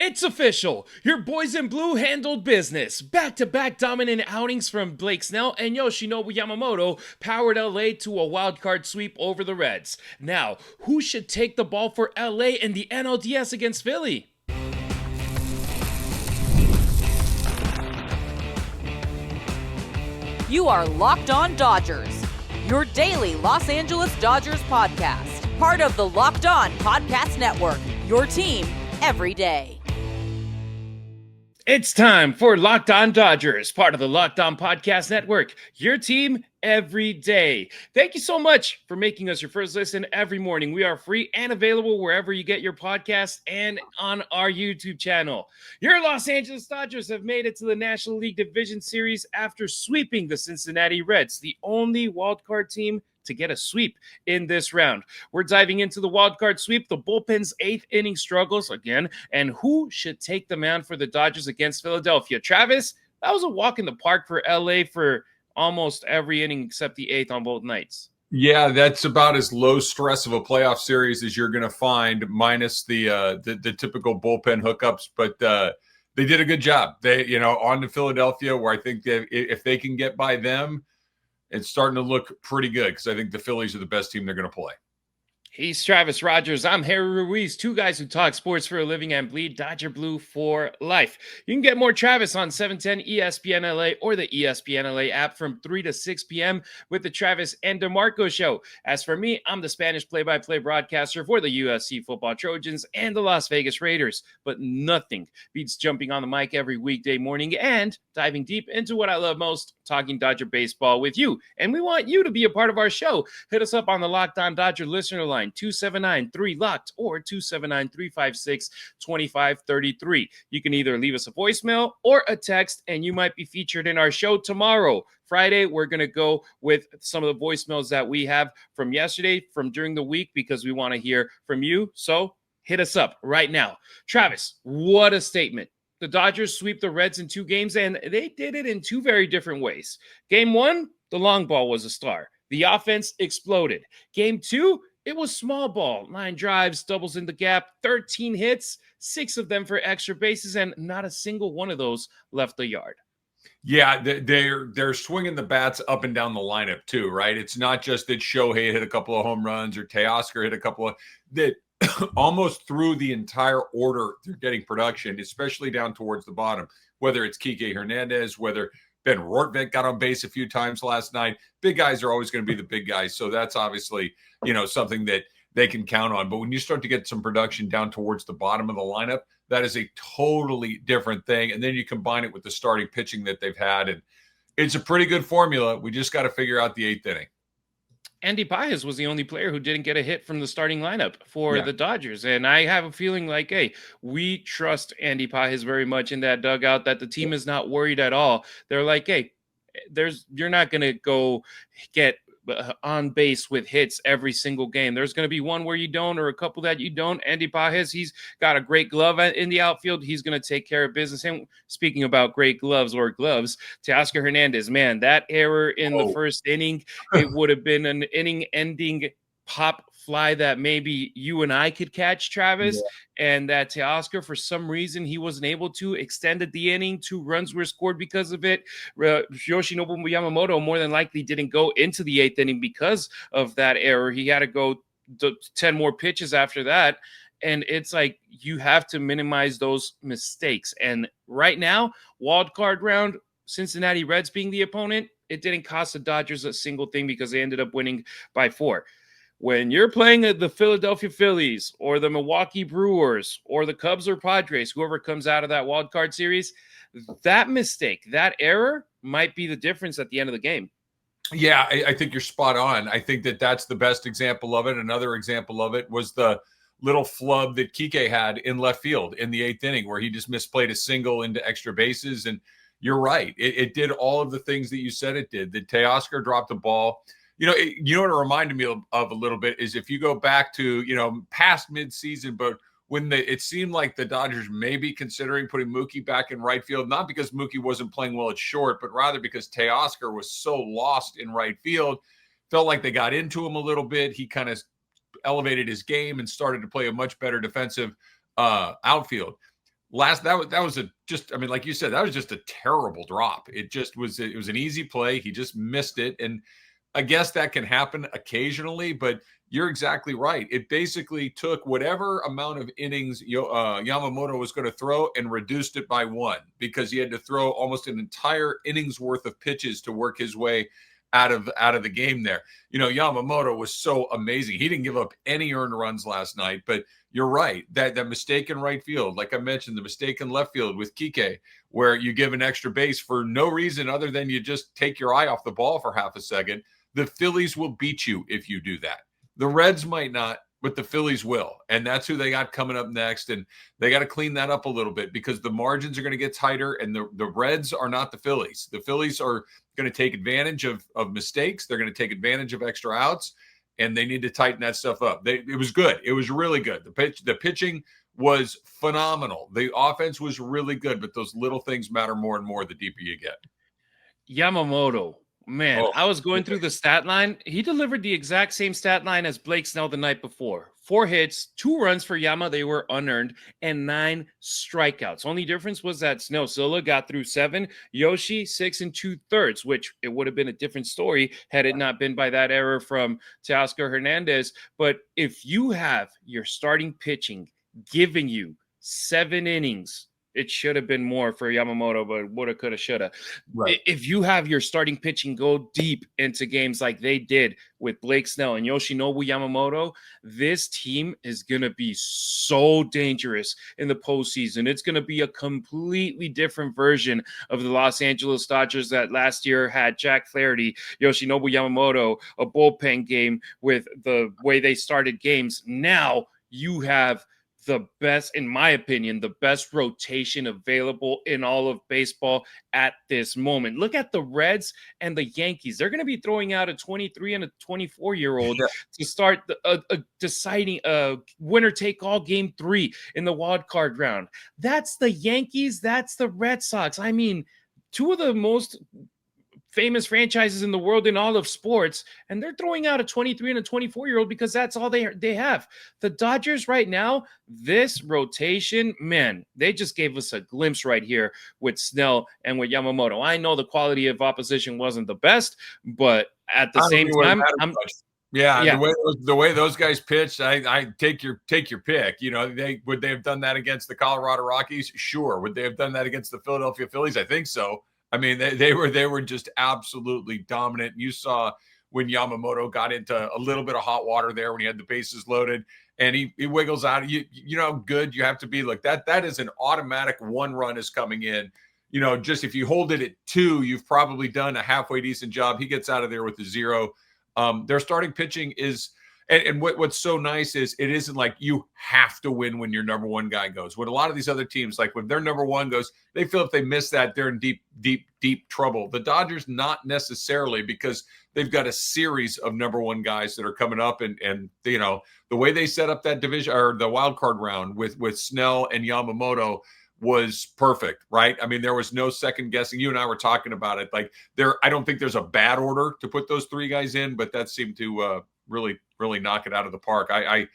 It's official. Your boys in blue handled business. Back-to-back dominant outings from Blake Snell and Yoshinobu Yamamoto powered LA to a wildcard sweep over the Reds. Now, who should take the ball for LA in the NLDS against Philly? You are Locked On Dodgers, your daily Los Angeles Dodgers podcast. Part of the Locked On Podcast Network, your team every day. It's time for Locked On Dodgers, part of the Locked On Podcast Network, your team every day. Thank you so much for making us your first listen every morning. We are free and available wherever you get your podcasts and on our YouTube channel. Your Los Angeles Dodgers have made it to the National League Division Series after sweeping the Cincinnati Reds, the only wildcard team to get a sweep in this round. We're diving into the wildcard sweep, the bullpen's eighth inning struggles again, and who should take the mound for the Dodgers against Philadelphia. Travis, that was a walk in the park for LA for almost every inning except the eighth on both nights. Yeah, that's about as low stress of a playoff series as you're going to find, minus the typical bullpen hookups. But they did a good job. They, on to Philadelphia, where I think that if they can get by them, it's starting to look pretty good because I think the Phillies are the best team they're going to play. He's Travis Rodgers. I'm Harry Ruiz, two guys who talk sports for a living and bleed Dodger Blue for life. You can get more Travis on 710 ESPN LA or the ESPN LA app from 3 to 6 p.m. with the Travis and DeMarco Show. As for me, I'm the Spanish play-by-play broadcaster for the USC Football Trojans and the Las Vegas Raiders. But nothing beats jumping on the mic every weekday morning and diving deep into what I love most, talking Dodger baseball with you. And we want you to be a part of our show. Hit us up on the Locked On Dodger listener line, 279-3-LOCKED or 279-356-2533. You can either leave us a voicemail or a text, and you might be featured in our show tomorrow. Friday, we're going to go with some of the voicemails that we have from yesterday, from during the week, because we want to hear from you. So hit us up right now. Travis, what a statement. The Dodgers sweep the Reds in 2 games, and they did it in 2 very different ways. Game 1, the long ball was a star. The offense exploded. Game 2, it was small ball, 9 drives, doubles in the gap, 13 hits, 6 of them for extra bases, and not a single one of those left the yard. Yeah, they're swinging the bats up and down the lineup too, right? It's not just that Shohei hit a couple of home runs or Teoscar hit a couple of that. Almost through the entire order, they're getting production, especially down towards the bottom. Whether it's Kike Hernandez, whether Ben Rortvedt got on base a few times last night. Big guys are always going to be the big guys, so that's obviously something that they can count on. But when you start to get some production down towards the bottom of the lineup, that is a totally different thing. And then you combine it with the starting pitching that they've had, and it's a pretty good formula. We just got to figure out the 8th inning. Andy Paez was the only player who didn't get a hit from the starting lineup for the Dodgers. And I have a feeling like, hey, we trust Andy Paez very much in that dugout, that the team is not worried at all. They're like, hey, you're not going to go get on base with hits every single game. There's going to be one where you don't, or a couple that you don't. Andy Paez, he's got a great glove in the outfield. He's going to take care of business. And speaking about great gloves, Teoscar Hernandez, man, that error in the first inning, it would have been an inning-ending pop fly that maybe you and I could catch, Travis, and that Teoscar, for some reason, he wasn't able to. Extended the inning. 2 runs were scored because of it. Yoshinobu Yamamoto more than likely didn't go into the 8th inning because of that error. He had to go 10 more pitches after that. And it's like, you have to minimize those mistakes. And right now, wild card round, Cincinnati Reds being the opponent, it didn't cost the Dodgers a single thing because they ended up winning by 4. When you're playing the Philadelphia Phillies or the Milwaukee Brewers or the Cubs or Padres, whoever comes out of that wild card series, that mistake, that error might be the difference at the end of the game. Yeah, I think you're spot on. I think that's the best example of it. Another example of it was the little flub that Kike had in left field in the 8th inning, where he just misplayed a single into extra bases. And you're right. It did all of the things that you said it did. The Teoscar dropped the ball. What it reminded me of a little bit is if you go back to, past midseason, but when it seemed like the Dodgers may be considering putting Mookie back in right field, not because Mookie wasn't playing well at short, but rather because Teoscar was so lost in right field, felt like they got into him a little bit. He kind of elevated his game and started to play a much better defensive outfield. that was I mean, like you said, that was just a terrible drop. It was an easy play. He just missed it. And I guess that can happen occasionally, but you're exactly right. It basically took whatever amount of innings Yamamoto was going to throw and reduced it by one, because he had to throw almost an entire inning's worth of pitches to work his way out of the game there. Yamamoto was so amazing. He didn't give up any earned runs last night, but you're right. That mistake in right field, like I mentioned, the mistake in left field with Kike, where you give an extra base for no reason other than you just take your eye off the ball for half a second. The Phillies will beat you if you do that. The Reds might not, but the Phillies will. And that's who they got coming up next. And they got to clean that up a little bit, because the margins are going to get tighter, and the Reds are not the Phillies. The Phillies are going to take advantage of mistakes. They're going to take advantage of extra outs, and they need to tighten that stuff up. It was good. It was really good. The pitching was phenomenal. The offense was really good, but those little things matter more and more the deeper you get. Yamamoto. Man, I was going through the stat line. He delivered the exact same stat line as Blake Snell the night before. 4 hits, 2 runs for Yama. They were unearned, and 9 strikeouts. Only difference was that Snell Silla got through 7, Yoshi 6 2/3, which it would have been a different story had it not been by that error from Teoscar Hernandez. But if you have your starting pitching giving you 7 innings, it should have been more for Yamamoto, but woulda, coulda, shoulda. Right. If you have your starting pitching go deep into games like they did with Blake Snell and Yoshinobu Yamamoto, this team is going to be so dangerous in the postseason. It's going to be a completely different version of the Los Angeles Dodgers that last year had Jack Flaherty, Yoshinobu Yamamoto, a bullpen game with the way they started games. Now you have the best, in my opinion, the best rotation available in all of baseball at this moment. Look at the Reds and the Yankees. They're going to be throwing out a 23 and a 24-year-old to start deciding a winner-take-all game 3 in the wild card round. That's the Yankees. That's the Red Sox. I mean, 2 of the most famous franchises in the world in all of sports, and they're throwing out a 23 and a 24-year-old because that's all they have. The Dodgers right now, this rotation, man, they just gave us a glimpse right here with Snell and with Yamamoto. I know the quality of opposition wasn't the best, but at the same time, the way those guys pitched, I take your pick. Would they have done that against the Colorado Rockies? Sure. Would they have done that against the Philadelphia Phillies? I think so. I mean, they were just absolutely dominant. You saw when Yamamoto got into a little bit of hot water there when he had the bases loaded, and he wiggles out. You know how good you have to be like that. That is an automatic 1 run is coming in. Just if you hold it at 2, you've probably done a halfway decent job. He gets out of there with a 0. Their starting pitching is. And what's so nice is it isn't like you have to win when your number 1 guy goes. When a lot of these other teams, like when their number 1 goes, they feel if they miss that, they're in deep trouble. The Dodgers, not necessarily, because they've got a series of number 1 guys that are coming up. And the way they set up that division or the wild card round with Snell and Yamamoto was perfect, right? I mean, there was no second guessing. You and I were talking about it. Like I don't think there's a bad order to put those 3 guys in, but that seemed to really knock it out of the park. I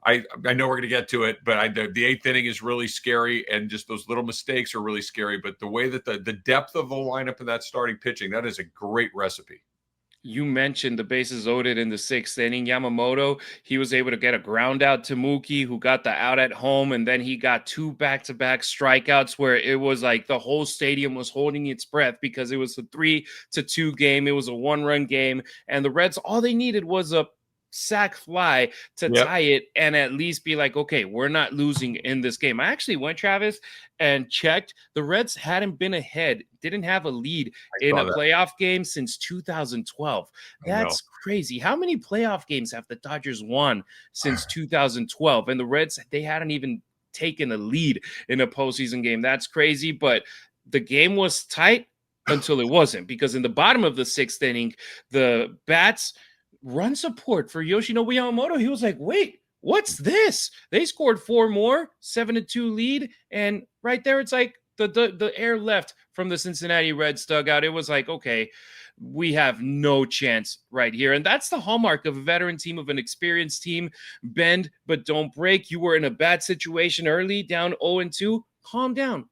know we're going to get to it, but the 8th inning is really scary, and just those little mistakes are really scary. But the way that the depth of the lineup and that starting pitching, that is a great recipe. You mentioned the bases loaded in the 6th inning. Yamamoto, he was able to get a ground out to Mookie, who got the out at home, and then he got 2 back-to-back strikeouts where it was like the whole stadium was holding its breath because it was a 3-2 game. It was a 1-run game, and the Reds, all they needed was a sac fly to tie it and at least be like, okay, we're not losing in this game. I actually went, Travis, and checked. The Reds hadn't been ahead, didn't have a lead in a playoff game since 2012. That's crazy. How many playoff games have the Dodgers won since 2012? And the Reds, they hadn't even taken a lead in a postseason game. That's crazy. But the game was tight until it wasn't, because in the bottom of the 6th inning, the bats run support for Yoshinobu Yamamoto. He was like, wait, what's this? They scored 4 more, 7-2 lead. And right there, it's like the air left from the Cincinnati Reds dugout. It was like, okay, we have no chance right here. And that's the hallmark of a veteran team, of an experienced team. Bend, but don't break. You were in a bad situation early, down 0-2. calm down.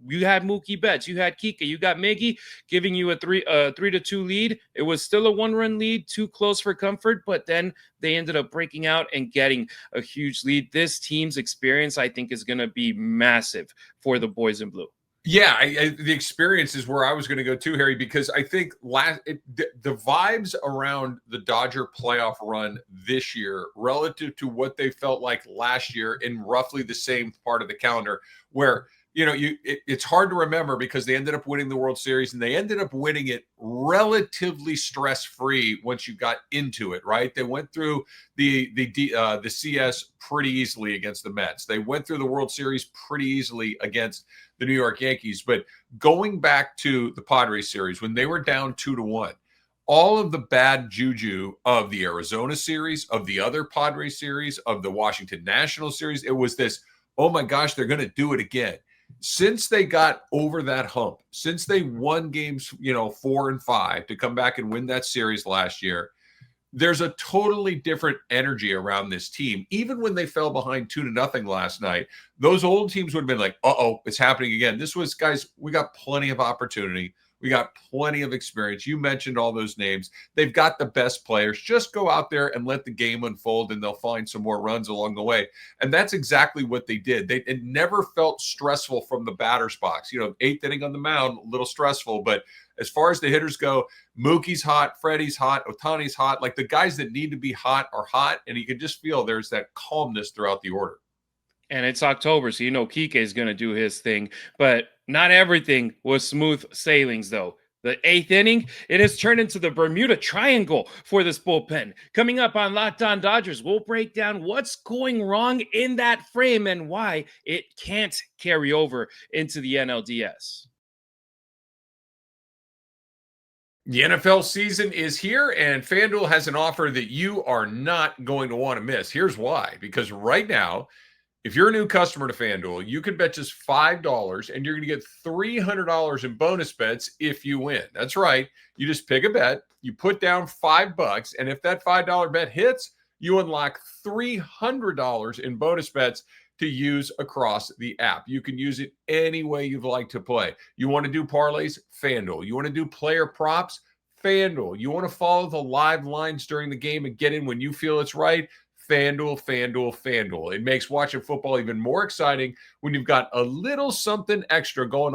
You had Mookie Betts, you had Kike, you got Miggy giving you a 3-2 lead. It was still a 1-run lead, too close for comfort, but then they ended up breaking out and getting a huge lead. This team's experience, I think, is going to be massive for the boys in blue. Yeah, the experience is where I was going to go too, Harry, because I think the vibes around the Dodger playoff run this year relative to what they felt like last year in roughly the same part of the calendar, where it's hard to remember because they ended up winning the World Series and they ended up winning it relatively stress-free once you got into it, right? They went through the CS pretty easily against the Mets. They went through the World Series pretty easily against the New York Yankees. But going back to the Padres series, when they were down 2-1, all of the bad juju of the Arizona series, of the other Padres series, of the Washington National series, it was this, oh my gosh, they're going to do it again. Since they got over that hump, since they won games, 4 and 5 to come back and win that series last year, there's a totally different energy around this team. Even when they fell behind 2-0 last night, those old teams would have been like, uh-oh, it's happening again. This was, guys, we got plenty of opportunity. We got plenty of experience. You mentioned all those names. They've got the best players. Just go out there and let the game unfold, and they'll find some more runs along the way. And that's exactly what they did. It never felt stressful from the batter's box. 8th inning on the mound, a little stressful. But as far as the hitters go, Mookie's hot, Freddie's hot, Ohtani's hot. Like the guys that need to be hot are hot, and you can just feel there's that calmness throughout the order. And it's October, so Kike is going to do his thing. But not everything was smooth sailings, though. The 8th inning, it has turned into the Bermuda Triangle for this bullpen. Coming up on Locked On Dodgers, we'll break down what's going wrong in that frame and why it can't carry over into the NLDS. The NFL season is here, and FanDuel has an offer that you are not going to want to miss. Here's why. Because right now, if you're a new customer to FanDuel, you can bet just $5 and you're going to get $300 in bonus bets if you win. That's right. You just pick a bet, you put down $5, and if that $5 bet hits, you unlock $300 in bonus bets to use across the app. You can use it any way you'd like to play. You want to do parlays? FanDuel. You want to do player props? FanDuel. You want to follow the live lines during the game and get in when you feel it's right? FanDuel, FanDuel, FanDuel. It makes watching football even more exciting when you've got a little something extra going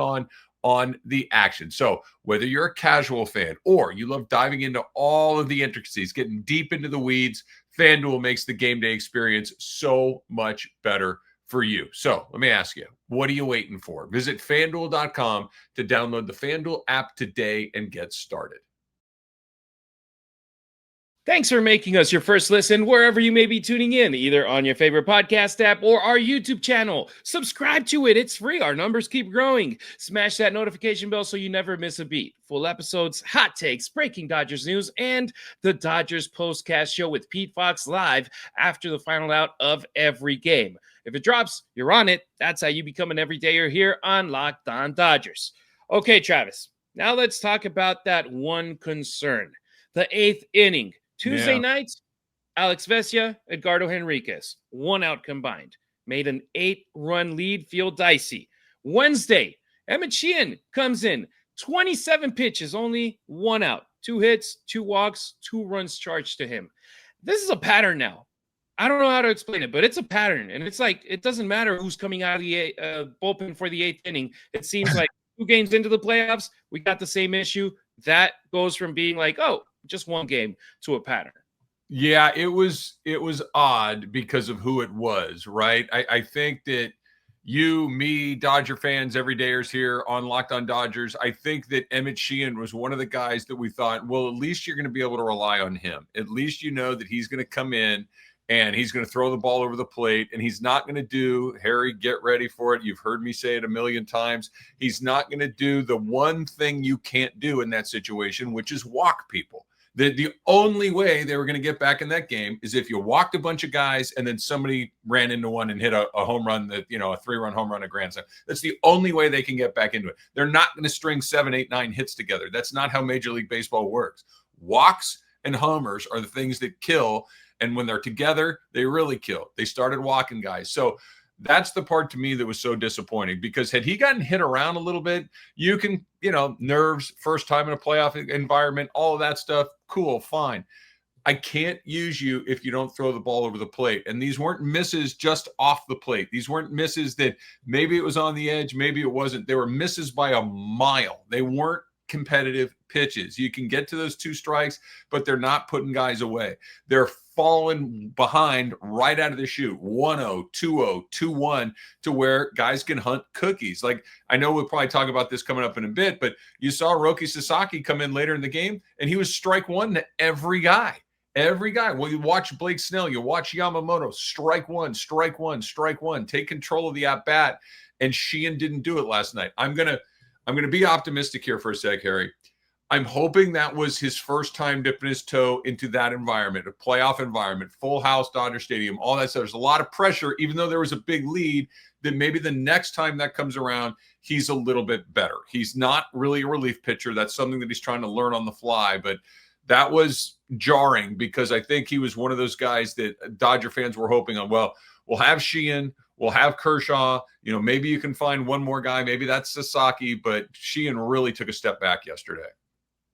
on the action. So whether you're a casual fan or you love diving into all of the intricacies, getting deep into the weeds, FanDuel makes the game day experience so much better for you. So let me ask you, what are you waiting for? Visit FanDuel.com to download the FanDuel app today and get started. Thanks for making us your first listen wherever you may be tuning in, either on your favorite podcast app or our YouTube channel. Subscribe to it. It's free. Our numbers keep growing. Smash that notification bell so you never miss a beat. Full episodes, hot takes, breaking Dodgers news, and the Dodgers postcast show with Pete Fox live after the final out of every game. If it drops, you're on it. That's how you become an everydayer here on Locked On Dodgers. Okay, Travis, now let's talk about that one concern. The 8th inning. Tuesday night, Alex Vesia, Edgardo Henriquez, 1 out combined. Made an 8-run lead feel dicey. Wednesday, Emmett Sheehan comes in, 27 pitches, only 1 out. 2 hits, 2 walks, 2 runs charged to him. This is a pattern now. I don't know how to explain it, but it's a pattern. And it's like, it doesn't matter who's coming out of the bullpen for the 8th inning. It seems like 2 games into the playoffs, we got the same issue. That goes from being like, oh, just 1 game to a pattern. Yeah, it was odd because of who it was, right? I think that you, me, Dodger fans, everydayers here on Locked On Dodgers, I think that Emmett Sheehan was one of the guys that we thought, well, at least you're going to be able to rely on him. At least you know that he's going to come in and he's going to throw the ball over the plate, and he's not going to do, Harry, get ready for it. You've heard me say it a million times. He's not going to do the one thing you can't do in that situation, which is walk people. The only way they were going to get back in that game is if you walked a bunch of guys and then somebody ran into one and hit a home run, a 3-run home run, a grand slam. That's the only way they can get back into it. They're not going to string 7, 8, 9 hits together. That's not how Major League Baseball works. Walks and homers are the things that kill. And when they're together, they really kill. They started walking guys. So That's the part to me that was so disappointing, because had he gotten hit around a little bit, you can, nerves, first time in a playoff environment, all of that stuff, cool, fine. I can't use you if you don't throw the ball over the plate. And these weren't misses just off the plate. These weren't misses that maybe it was on the edge, maybe it wasn't. They were misses by a mile. They weren't competitive pitches. You can get to those 2 strikes, but they're not putting guys away. They're falling behind right out of the chute, 1-0, 2-0, 2-1, to where guys can hunt cookies. Like, I know we'll probably talk about this coming up in a bit, but you saw Roki Sasaki come in later in the game, and he was strike 1 to every guy. Every guy. Well, you watch Blake Snell, you watch Yamamoto, strike 1, strike 1, strike 1, take control of the at-bat, and Sheehan didn't do it last night. I'm gonna be optimistic here for a sec, Harry. I'm hoping that was his first time dipping his toe into that environment, a playoff environment, full house, Dodger Stadium, all that stuff. There's a lot of pressure, even though there was a big lead, that maybe the next time that comes around, he's a little bit better. He's not really a relief pitcher. That's something that he's trying to learn on the fly, but that was jarring, because I think he was one of those guys that Dodger fans were hoping on. Well, we'll have Sheehan, we'll have Kershaw, maybe you can find one more guy, maybe that's Sasaki, but Sheehan really took a step back yesterday.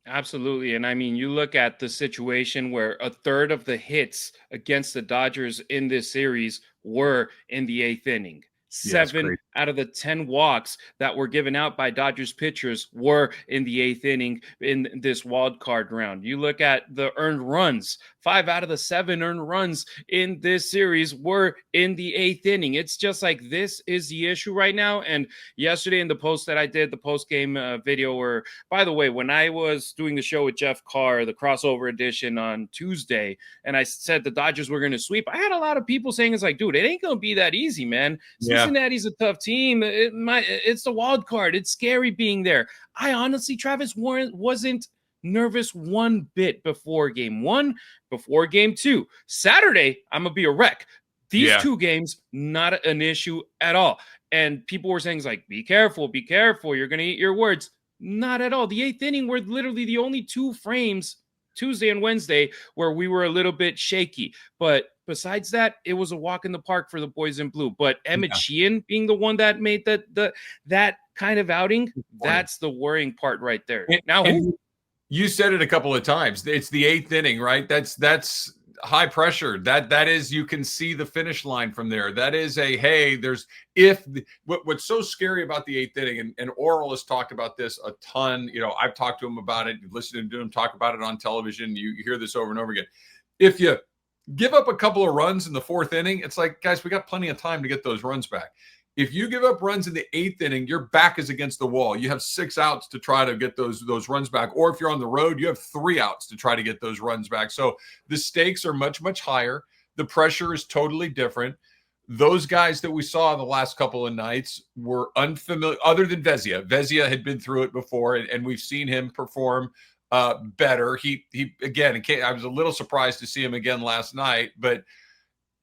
Absolutely. And I mean, you look at the situation where a third of the hits against the Dodgers in this series were in the 8th inning. 7 out of the 10 walks that were given out by Dodgers pitchers were in the 8th inning in this wild card round. You look at the earned runs, 5 out of the 7 earned runs in this series were in the 8th inning. It's just like, this is the issue right now. And yesterday in the post that I did, the post-game video, where, by the way, when I was doing the show with Jeff Carr, the crossover edition on Tuesday, and I said the Dodgers were going to sweep, I had a lot of people saying, it's like, dude, it ain't going to be that easy, man. Cincinnati's a tough team. It's the wild card. It's scary being there. I honestly, Travis, wasn't nervous one bit before game 1, before game 2. Saturday, I'm going to be a wreck. These 2 games, not an issue at all. And people were saying, it's like, be careful, you're going to eat your words. Not at all. The 8th inning were literally the only 2 frames, Tuesday and Wednesday, where we were a little bit shaky. But besides that, it was a walk in the park for the boys in blue. But Emmett Sheehan being the one that made that kind of outing, that's the worrying part right there. And you said it a couple of times. It's the 8th inning, right? That's high pressure. That is, you can see the finish line from there. That is what's so scary about the 8th inning, and Oral has talked about this a ton. I've talked to him about it, listened to him talk about it on television. You hear this over and over again. If you give up a couple of runs in the 4th inning, it's like, guys, we got plenty of time to get those runs back. If you give up runs in the 8th inning, your back is against the wall. You have 6 outs to try to get those runs back. Or if you're on the road, you have 3 outs to try to get those runs back. So the stakes are much, much higher. The pressure is totally different. Those guys that we saw the last couple of nights were unfamiliar, other than Vezina. Vezina had been through it before, and we've seen him perform better. He again, I was a little surprised to see him again last night, but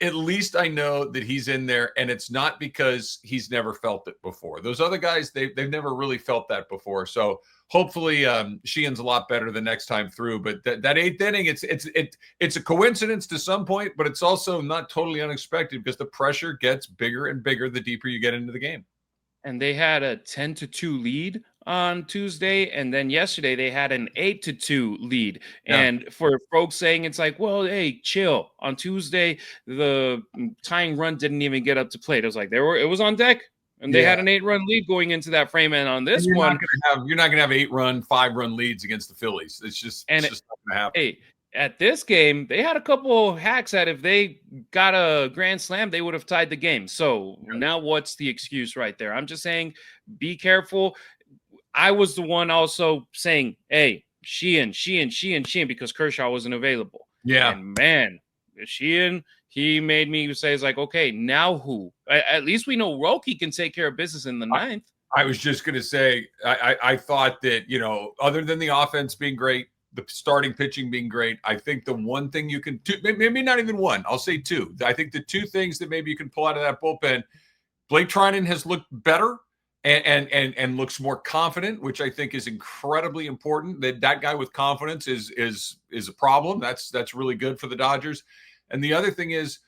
at least I know that he's in there, and it's not because he's never felt it before. Those other guys, they've never really felt that before. So hopefully Sheehan's a lot better the next time through. But that 8th inning, it's a coincidence to some point, but it's also not totally unexpected, because the pressure gets bigger and bigger the deeper you get into the game. And they had a 10-2 lead on Tuesday, and then yesterday they had an 8-2 lead. And for folks saying, it's like, well, hey, chill. On Tuesday, the tying run didn't even get up to plate. It was like it was on deck, and they had an 8-run lead going into that frame. And on this one, you're not gonna have 8-run, 5-run leads against the Phillies. It's just not gonna happen. Hey, at this game, they had a couple hacks that if they got a grand slam, they would have tied the game. So now what's the excuse right there? I'm just saying, be careful. I was the one also saying, hey, Sheehan, because Kershaw wasn't available. Yeah. And man, Sheehan, he made me say, it's like, okay, now who? At least we know Roki can take care of business in the 9th. I was just going to say, I thought that, other than the offense being great, the starting pitching being great, I think the one thing you can do, maybe not even one, I'll say 2. I think the 2 things that maybe you can pull out of that bullpen, Blake Trinan has looked better and looks more confident, which I think is incredibly important. That guy with confidence is a problem. That's really good for the Dodgers. And the other thing is,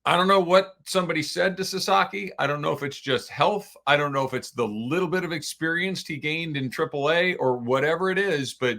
I don't know what somebody said to Sasaki. I don't know if it's just health. I don't know if it's the little bit of experience he gained in AAA or whatever it is, but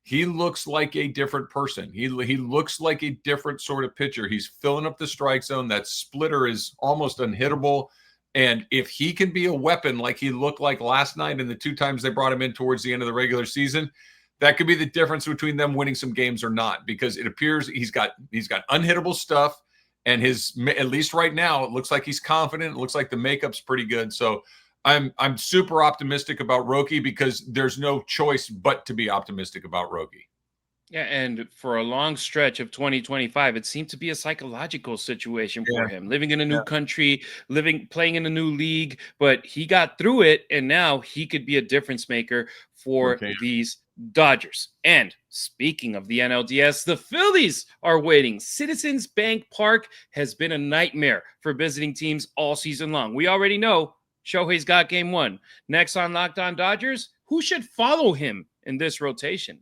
he looks like a different person. He looks like a different sort of pitcher. He's filling up the strike zone. That splitter is almost unhittable. And if he can be a weapon like he looked like last night and the 2 times they brought him in towards the end of the regular season, that could be the difference between them winning some games or not, because it appears he's got unhittable stuff. And at least right now, it looks like he's confident. It looks like the makeup's pretty good. So I'm super optimistic about Roki, because there's no choice but to be optimistic about Roki. Yeah, and for a long stretch of 2025, it seemed to be a psychological situation for him, living in a new country, playing in a new league, but he got through it, and now he could be a difference maker for these Dodgers. And speaking of the NLDS, the Phillies are waiting. Citizens Bank Park has been a nightmare for visiting teams all season long. We already know Shohei's got game 1. Next on Locked On Dodgers, who should follow him in this rotation?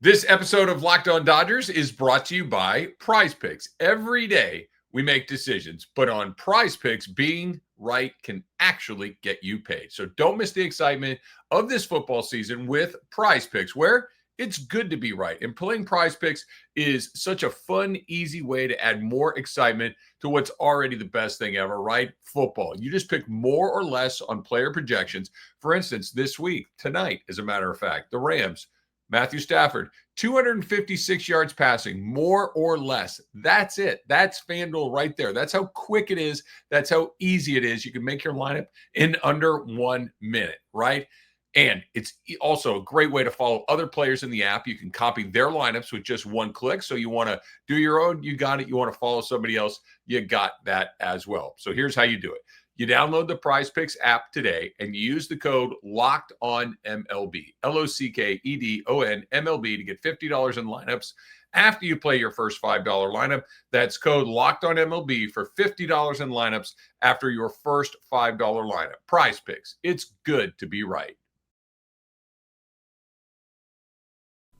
This episode of Locked On Dodgers is brought to you by Prize Picks. Every day we make decisions, but on Prize Picks, being right can actually get you paid. So don't miss the excitement of this football season with Prize Picks, where it's good to be right. And playing Prize Picks is such a fun, easy way to add more excitement to what's already the best thing ever, right? Football. You just pick more or less on player projections. For instance, this week, tonight, as a matter of fact, the Rams, Matthew Stafford, 256 yards passing, more or less. That's it. That's FanDuel right there. That's how quick it is. That's how easy it is. You can make your lineup in under 1 minute, right? And it's also a great way to follow other players in the app. You can copy their lineups with just one click. So you want to do your own, you got it. You want to follow somebody else, you got that as well. So here's how you do it. You download the Prize Picks app today and you use the code LOCKEDONMLB, LOCKEDONMLB, to get $50 in lineups after you play your first $5 lineup. That's code LOCKEDONMLB for $50 in lineups after your first $5 lineup. Prize Picks. It's good to be right.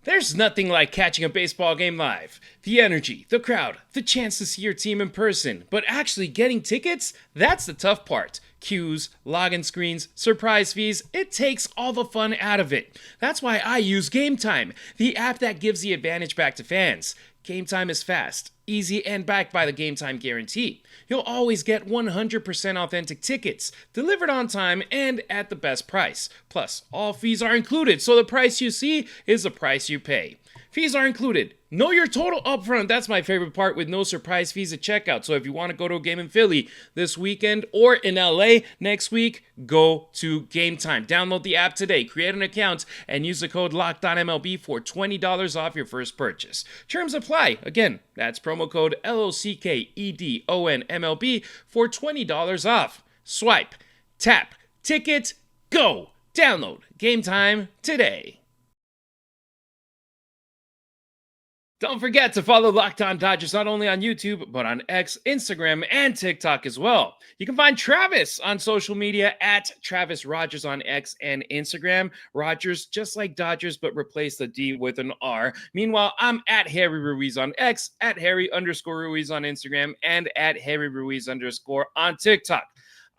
There's nothing like catching a baseball game live. The energy, the crowd, the chance to see your team in person. But actually getting tickets, that's the tough part. Queues, login screens, surprise fees, it takes all the fun out of it. That's why I use Gametime, the app that gives the advantage back to fans. Gametime is fast, easy, and backed by the Gametime guarantee. You'll always get 100% authentic tickets, delivered on time and at the best price. Plus, all fees are included, so the price you see is the price you pay. Fees are included. Know your total upfront. That's my favorite part, with no surprise fees at checkout. So if you want to go to a game in Philly this weekend or in LA next week, go to Gametime. Download the app today, create an account, and use the code LOCKEDONMLB for $20 off your first purchase. Terms apply. Again, that's promo code LOCKEDONMLB for $20 off. Swipe, tap, ticket, go. Download Gametime today. Don't forget to follow Locked On Dodgers not only on YouTube, but on X, Instagram, and TikTok as well. You can find Travis on social media at Travis Rodgers on X and Instagram. Rodgers, just like Dodgers, but replace the D with an R. Meanwhile, I'm at Harry Ruiz on X, at Harry_Ruiz on Instagram, and at Harry Ruiz_ on TikTok.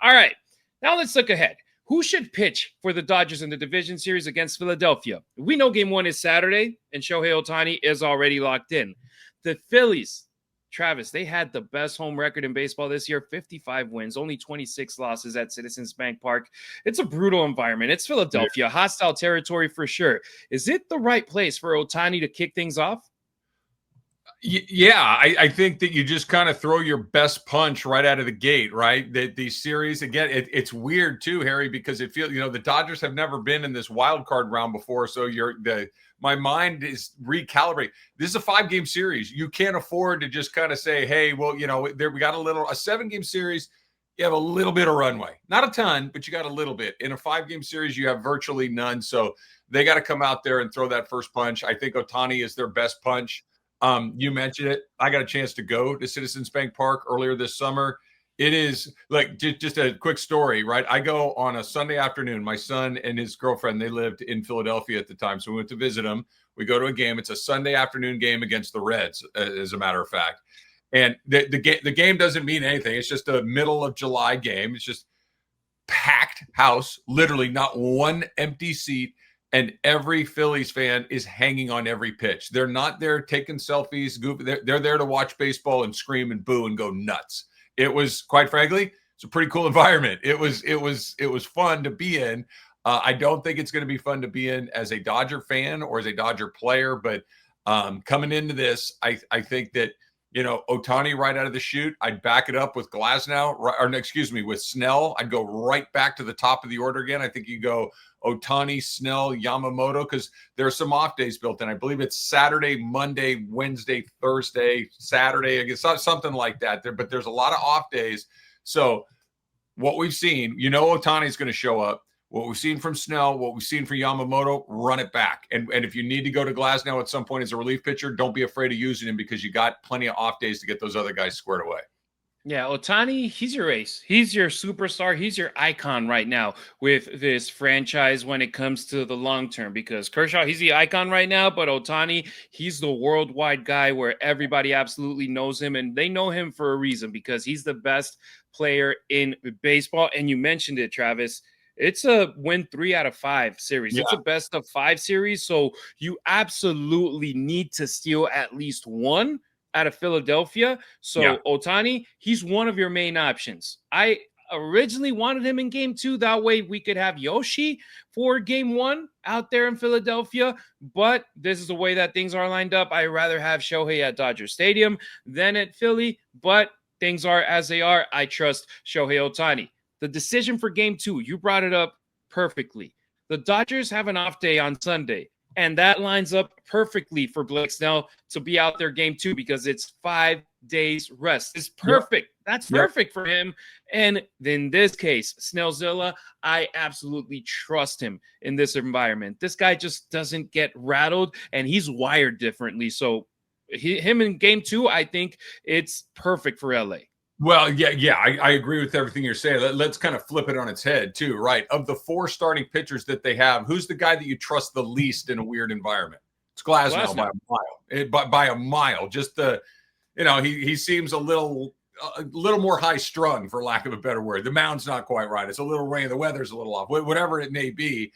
All right, now let's look ahead. Who should pitch for the Dodgers in the division series against Philadelphia? We know game 1 is Saturday, and Shohei Ohtani is already locked in. The Phillies, Travis, they had the best home record in baseball this year, 55 wins, only 26 losses at Citizens Bank Park. It's a brutal environment. It's Philadelphia, hostile territory for sure. Is it the right place for Ohtani to kick things off? Yeah, I think that you just kind of throw your best punch right out of the gate, right? These series, again, it's weird too, Harry, because it feels, the Dodgers have never been in this wild card round before. So my mind is recalibrating. This is a 5-game series. You can't afford to just kind of say, hey, well, we got a 7-game series. You have a little bit of runway, not a ton, but you got a little bit. In a 5-game series, you have virtually none. So they got to come out there and throw that first punch. I think Ohtani is their best punch. You mentioned it. I got a chance to go to Citizens Bank Park earlier this summer. It is like just a quick story, right? I go on a Sunday afternoon. My son and his girlfriend, they lived in Philadelphia at the time. So we went to visit them. We go to a game. It's a Sunday afternoon game against the Reds, as a matter of fact. And the game doesn't mean anything. It's just a middle of July game. It's just packed house, literally not one empty seat. And every Phillies fan is hanging on every pitch. They're not there taking selfies. They're there to watch baseball and scream and boo and go nuts. It was, quite frankly, it's a pretty cool environment. It was fun to be in. I don't think it's going to be fun to be in as a Dodger fan or as a Dodger player, but coming into this, I think that, Ohtani right out of the chute, I'd back it up with Glasnow, with Snell. I'd go right back to the top of the order again. I think you go Ohtani, Snell, Yamamoto, because there are some off days built in. I believe it's Saturday, Monday, Wednesday, Thursday, Saturday, I guess something like that. But there's a lot of off days. So what we've seen, Ohtani is going to show up. What we've seen from Snell, what we've seen from Yamamoto, run it back. And if you need to go to Glasnow at some point as a relief pitcher, don't be afraid of using him because you got plenty of off days to get those other guys squared away. Yeah, Ohtani, he's your ace. He's your superstar. He's your icon right now with this franchise when it comes to the long term, because Kershaw, he's the icon right now, but Ohtani, he's the worldwide guy where everybody absolutely knows him, and they know him for a reason because he's the best player in baseball. And you mentioned it, Travis. It's a win 3 out of 5 series. Yeah. It's a best of 5 series. So you absolutely need to steal at least one out of Philadelphia. So Ohtani, he's one of your main options. I originally wanted him in game 2. That way we could have Yoshi for game 1 out there in Philadelphia. But this is the way that things are lined up. I'd rather have Shohei at Dodger Stadium than at Philly. But things are as they are. I trust Shohei Ohtani. The decision for game 2, you brought it up perfectly. The Dodgers have an off day on Sunday, and that lines up perfectly for Blake Snell to be out there game 2 because it's 5 days rest. It's perfect. Yep. That's perfect for him. And in this case, Snellzilla, I absolutely trust him in this environment. This guy just doesn't get rattled, and he's wired differently. So him in game 2, I think it's perfect for LA. Well, I agree with everything you're saying. Let's kind of flip it on its head, too, right? Of the 4 starting pitchers that they have, who's the guy that you trust the least in a weird environment? It's Glasnow by a mile. By a mile. Just he seems a little more high strung, for lack of a better word. The mound's not quite right. It's a little rain. The weather's a little off. Whatever it may be.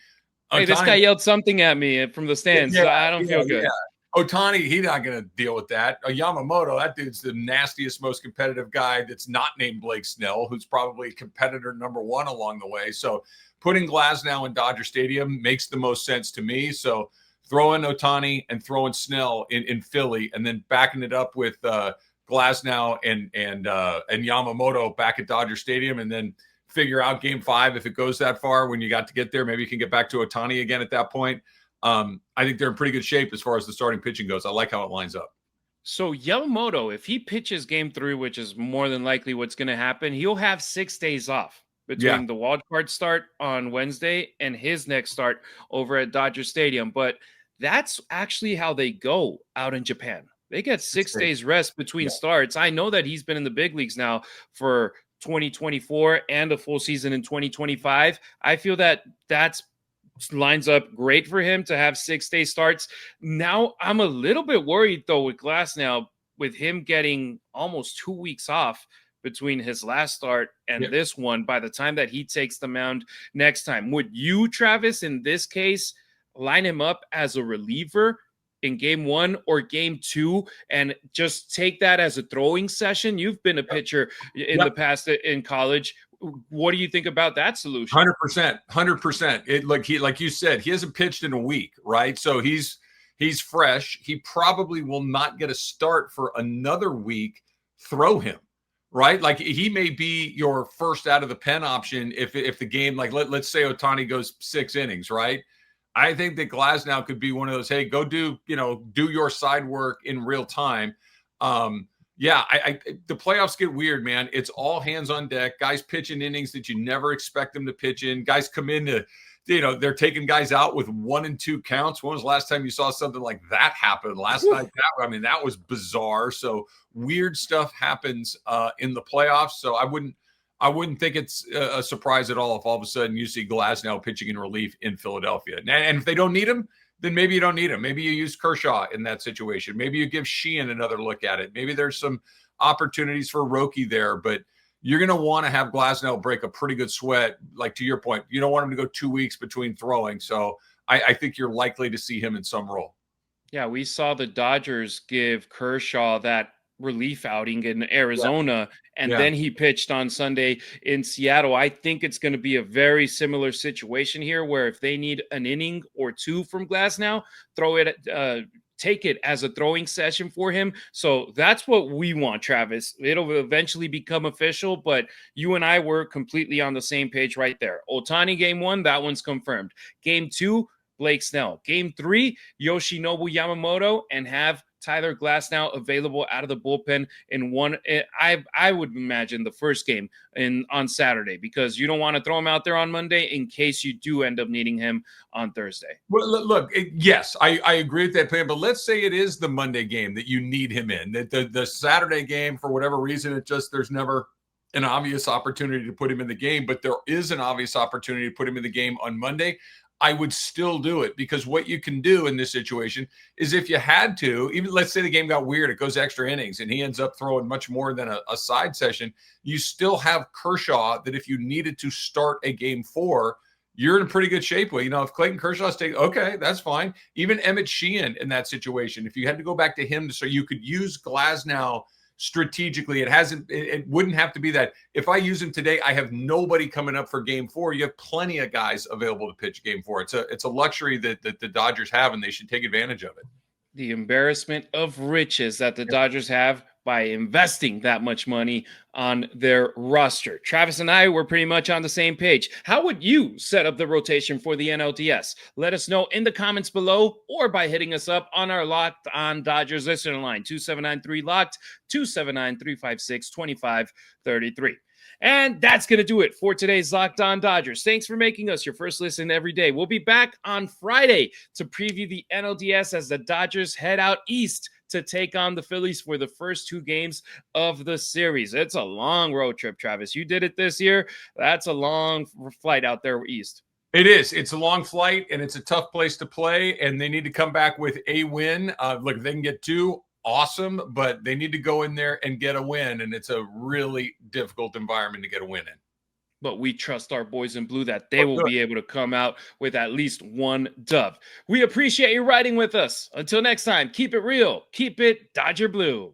Hey, this guy yelled something at me from the stands. So I don't feel good. Yeah. Ohtani, he's not going to deal with that. Yamamoto, that dude's the nastiest, most competitive guy that's not named Blake Snell, who's probably competitor number 1 along the way. So putting Glasnow in Dodger Stadium makes the most sense to me. So throw in Ohtani and throw in Snell in Philly, and then backing it up with Glasnow and Yamamoto back at Dodger Stadium, and then figure out game 5 if it goes that far. When you got to get there, maybe you can get back to Ohtani again at that point. I think they're in pretty good shape as far as the starting pitching goes. I like how it lines up. So Yamamoto, if he pitches game 3, which is more than likely what's going to happen, he'll have 6 days off between the Wildcard start on Wednesday and his next start over at Dodger Stadium. But that's actually how they go out in Japan. They get 6 days rest between starts. I know that he's been in the big leagues now for 2024 and a full season in 2025. I feel that that's lines up great for him to have 6 day starts. Now I'm a little bit worried though with Glasnow, with him getting almost 2 weeks off between his last start and this one by the time that he takes the mound next time. Would you, Travis, in this case, line him up as a reliever in game 1 or game 2 and just take that as a throwing session? You've been a pitcher in the past in college. What do you think about that solution? 100%. It like you said, he hasn't pitched in a week, right? So he's fresh. He probably will not get a start for another week. Throw him, right? Like he may be your first out of the pen option if the game, like let's say Ohtani goes 6 innings, right? I think that Glasnow could be one of those, hey, go do your side work in real time. The playoffs get weird, man. It's all hands on deck. Guys pitching innings that you never expect them to pitch in. Guys come in to, they're taking guys out with 1 and 2 counts. When was the last time you saw something like that happen? Last night, that was bizarre. So weird stuff happens in the playoffs. So I wouldn't think it's a surprise at all if all of a sudden you see Glasnow pitching in relief in Philadelphia. And if they don't need him, then maybe you don't need him. Maybe you use Kershaw in that situation. Maybe you give Sheehan another look at it. Maybe there's some opportunities for Roki there, but you're going to want to have Glasnow break a pretty good sweat. Like to your point, you don't want him to go 2 weeks between throwing. So I think you're likely to see him in some role. Yeah, we saw the Dodgers give Kershaw that relief outing in Arizona, and then he pitched on Sunday in Seattle. I think it's going to be a very similar situation here where if they need an inning or two from Glasnow, take it as a throwing session for him. So that's what we want, Travis. It'll eventually become official, but you and I were completely on the same page right there. Ohtani game 1, that one's confirmed. Game 2, Blake Snell. Game 3, Yoshinobu Yamamoto, and have Tyler Glasnow available out of the bullpen in one. I would imagine the first game on Saturday, because you don't want to throw him out there on Monday in case you do end up needing him on Thursday. Well, look, yes, I agree with that plan, but let's say it is the Monday game that you need him in. The Saturday game, for whatever reason, there's never an obvious opportunity to put him in the game, but there is an obvious opportunity to put him in the game on Monday. I would still do it, because what you can do in this situation is, if you had to, even let's say the game got weird, it goes extra innings and he ends up throwing much more than a side session, you still have Kershaw that if you needed to start a game 4, you're in pretty good shape with. If Clayton Kershaw's okay, that's fine. Even Emmett Sheehan in that situation, if you had to go back to him so you could use Glasnow strategically, it wouldn't have to be that if I use him today, I have nobody coming up for game 4. You have plenty of guys available to pitch game 4. It's a luxury that the Dodgers have, and they should take advantage of it. The embarrassment of riches that the Dodgers have by investing that much money on their roster. Travis and I were pretty much on the same page. How would you set up the rotation for the NLDS? Let us know in the comments below, or by hitting us up on our Locked On Dodgers listener line, 2793-LOCKED, 279-356-2533. And that's going to do it for today's Locked On Dodgers. Thanks for making us your first listen every day. We'll be back on Friday to preview the NLDS as the Dodgers head out east to take on the Phillies for the first 2 games of the series. It's a long road trip, Travis. You did it this year. That's a long flight out there east. It is. It's a long flight, and it's a tough place to play, and they need to come back with a win. Look, if they can get 2, awesome, but they need to go in there and get a win, and it's a really difficult environment to get a win in. But we trust our boys in blue that they will be able to come out with at least 1 dub. We appreciate you riding with us. Until next time, keep it real, keep it Dodger Blue.